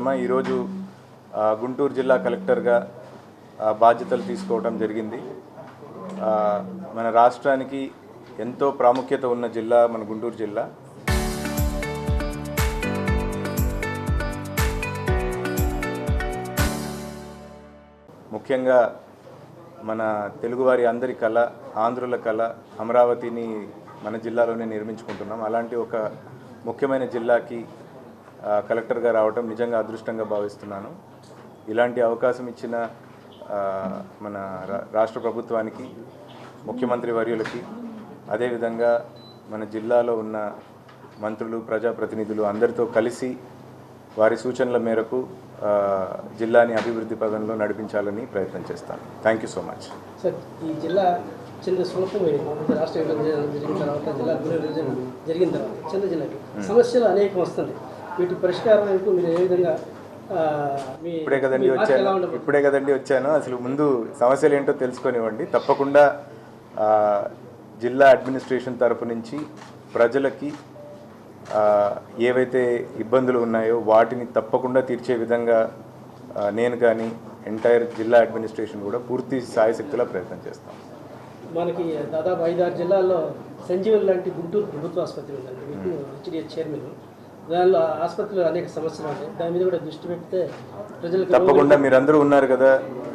శర్మ ఈరోజు గుంటూరు జిల్లా కలెక్టర్గా బాధ్యతలు తీసుకోవడం జరిగింది. మన రాష్ట్రానికి ఎంతో ప్రాముఖ్యత ఉన్న జిల్లా మన గుంటూరు జిల్లా. ముఖ్యంగా మన తెలుగువారి అందరి కళ, ఆంధ్రుల కళ అమరావతిని మన జిల్లాలోనే నిర్మించుకుంటున్నాం. అలాంటి ఒక ముఖ్యమైన జిల్లాకి కలెక్టర్గా రావటం నిజంగా అదృష్టంగా భావిస్తున్నాను. ఇలాంటి అవకాశం ఇచ్చిన మన రాష్ట్ర ప్రభుత్వానికి, ముఖ్యమంత్రి వర్యులకి, అదేవిధంగా మన జిల్లాలో ఉన్న మంత్రులు, ప్రజాప్రతినిధులు అందరితో కలిసి వారి సూచనల మేరకు జిల్లాని అభివృద్ధి పదంలో నడిపించాలని ప్రయత్నం చేస్తాను. Thank you so much. Sir, ఈ జిల్లా చిన్న స్వల్పమైనది. రాష్ట్ర విభజన జరిగిన తర్వాత, జిల్లా పునర్విభజన జరిగిన తర్వాత చిన్న జిల్లాకి సమస్యలు అనేకం వస్తుంది. వీటి పరిష్కారం వైపు మీరు ఏ విధంగా ఇప్పుడే కదండి వచ్చాను. అసలు ముందు సమస్యలు ఏంటో తెలుసుకొనివ్వండి. తప్పకుండా జిల్లా అడ్మినిస్ట్రేషన్ తరఫు నుంచి ప్రజలకి ఏవైతే ఇబ్బందులు ఉన్నాయో వాటిని తప్పకుండా తీర్చే విధంగా నేను కానీ ఎంటైర్ జిల్లా అడ్మినిస్ట్రేషన్ కూడా పూర్తి సాయశక్తిలో ప్రయత్నం చేస్తాం. మనకి దాదాపు 5-6 జిల్లాల్లో సంజీవన్ లాంటి గుంటూరు ప్రభుత్వ ఆసుపత్రి ఉందండి. మీకు హెచ్డిఎస్ చైర్మన్, దానిలో ఆసుపత్రిలో అనేక సమస్యలు ఉంటాయి. దాని మీద కూడా దృష్టి పెడితే ప్రజలకు తప్పకుండా మీరందరూ ఉన్నారు కదా,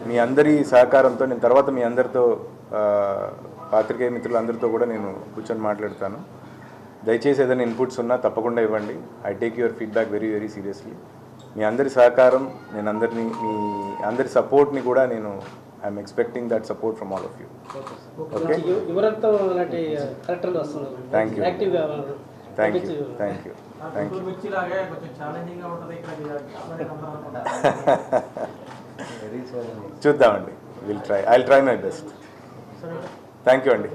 మీ అందరి సహకారంతో నేను తర్వాత మీ అందరితో పాత్రికేయ మిత్రులందరితో కూడా నేను కూర్చొని మాట్లాడతాను. దయచేసి ఏదైనా ఇన్పుట్స్ ఉన్నా తప్పకుండా ఇవ్వండి. I take your feedback very very seriously. మీ అందరి సహకారం, నేను మీ అందరి సపోర్ట్ని కూడా నేను I'm expecting that support from all of you. Okay, thank you, thank you, thank you, thank you. చూద్దామండి, I will try my best. Thank you అండి.